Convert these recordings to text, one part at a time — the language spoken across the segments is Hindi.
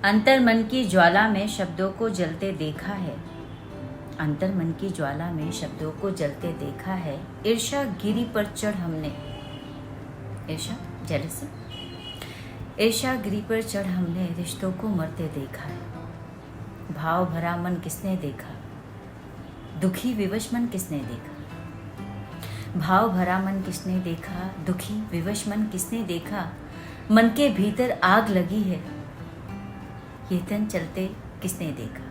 अंतर मन की ज्वाला में शब्दों को जलते देखा है। अंतर मन की ज्वाला में शब्दों को जलते देखा है। ईर्ष्या गिरी पर चढ़ हमने, ईर्ष्या जेलसी, ईर्ष्या गिरी पर चढ़ हमने रिश्तों को मरते देखा है। भाव भरा मन किसने देखा, दुखी विवश मन किसने देखा। भाव भरा मन किसने देखा, दुखी विवश मन किसने देखा। मन के भीतर आग लगी है, ये तन चलते किसने देखा।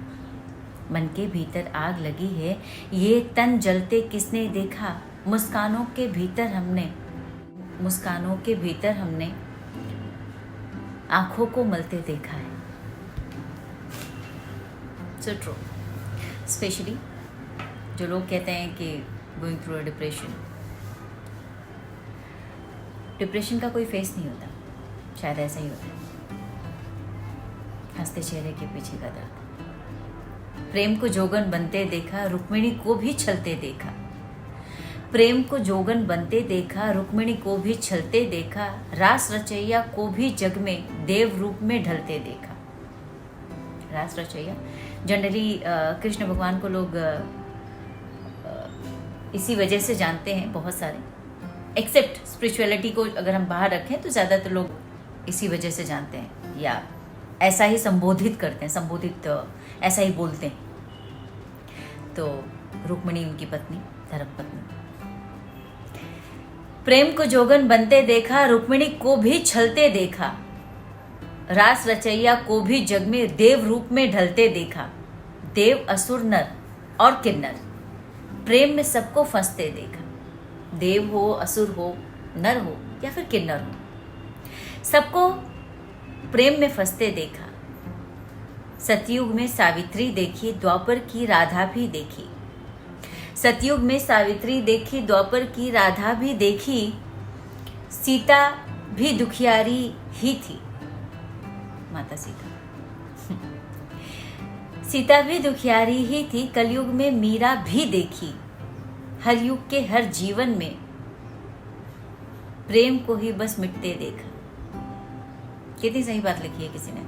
मन के भीतर आग लगी है, ये तन जलते किसने देखा। मुस्कानों के भीतर हमने, मुस्कानों के भीतर हमने आंखों को मलते देखा है। So true. स्पेशली जो लोग कहते हैं कि going through a depression, depression का कोई फेस नहीं होता, शायद ऐसा ही होता है, हंसते चेहरे के पीछे का दर्द। प्रेम को जोगन बनते देखा, रुक्मिणी को भी छलते देखा। प्रेम को जोगन बनते देखा, रुक्मिणी को भी छलते देखा। रास रचैया को भी जग में देव रूप में ढलते देखा। रास रचैया जनरली कृष्ण भगवान को लोग इसी वजह से जानते हैं, बहुत सारे, एक्सेप्ट स्पिरिचुअलिटी को अगर हम बाहर रखें तो ज़्यादातर लोग इसी वजह से जानते हैं या ऐसा ही संबोधित करते हैं, संबोधित ऐसा ही बोलते हैं। तो रुक्मिणी उनकी पत्नी, धर्मपत्नी। प्रेम को जोगन बनते देखा, रुक्मिणी को भी छलते देखा। रास रचैया को भी जग में देव रूप में ढलते देखा। देव असुर नर और किन्नर प्रेम में सबको फंसते देखा। देव हो, असुर हो, नर हो या फिर किन्नर हो, सबको प्रेम में फंसते देखा। सतयुग में सावित्री देखी, द्वापर की राधा भी देखी। सतयुग में सावित्री देखी, द्वापर की राधा भी देखी। सीता भी दुखियारी ही थी, माता सीता। सीता भी दुखियारी ही थी। कलयुग में मीरा भी देखी। हर युग के हर जीवन में प्रेम को ही बस मिटते देखा। कितनी सही बात लिखी है किसी ने।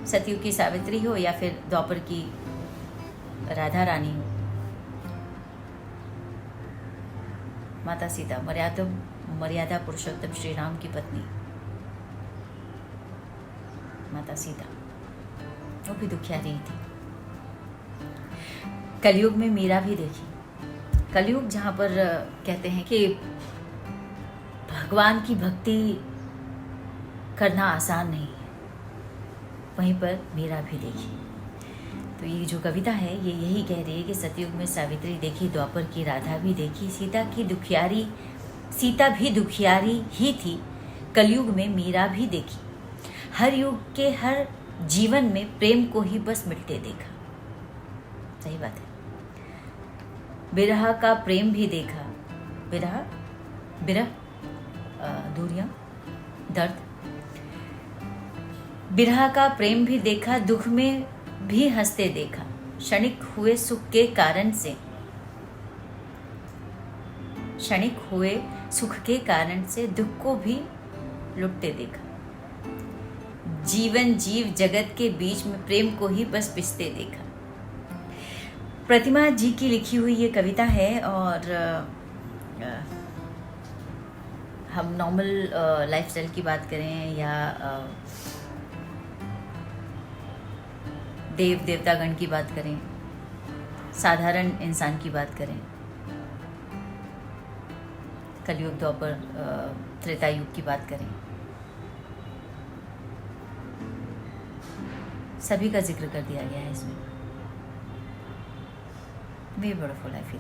सतयुग की सावित्री हो या फिर द्वापर की राधा रानी हो, माता सीता मर्यादा पुरुषोत्तम श्री राम की पत्नी माता सीता, वो भी दुखियारी थी। कलयुग में मीरा भी देखी। कलयुग जहाँ पर कहते हैं कि भगवान की भक्ति करना आसान नहीं है, वहीं पर मीरा भी देखी। तो ये जो कविता है ये यही कह रही है कि सतयुग में सावित्री देखी, द्वापर की राधा भी देखी। सीता भी दुखियारी ही थी। कलयुग में मीरा भी देखी। हर युग के हर जीवन में प्रेम को ही बस मिटते देखा। सही बात है। बिरह का प्रेम भी देखा। बिरह दूरियां, दर्द। बिरह का प्रेम भी देखा, दुख में भी हंसते देखा। क्षणिक हुए सुख के कारण से, क्षणिक हुए सुख के कारण से दुख को भी लुटते देखा। जीवन जीव जगत के बीच में प्रेम को ही बस पिसते देखा। प्रतिमा जी की लिखी हुई ये कविता है और हम नॉर्मल लाइफस्टाइल की बात करें या देव देवतागण की बात करें, साधारण इंसान की बात करें, कलयुग द्वापर त्रेता युग की बात करें, सभी का जिक्र कर दिया गया है इसमें। Very beautiful I feel.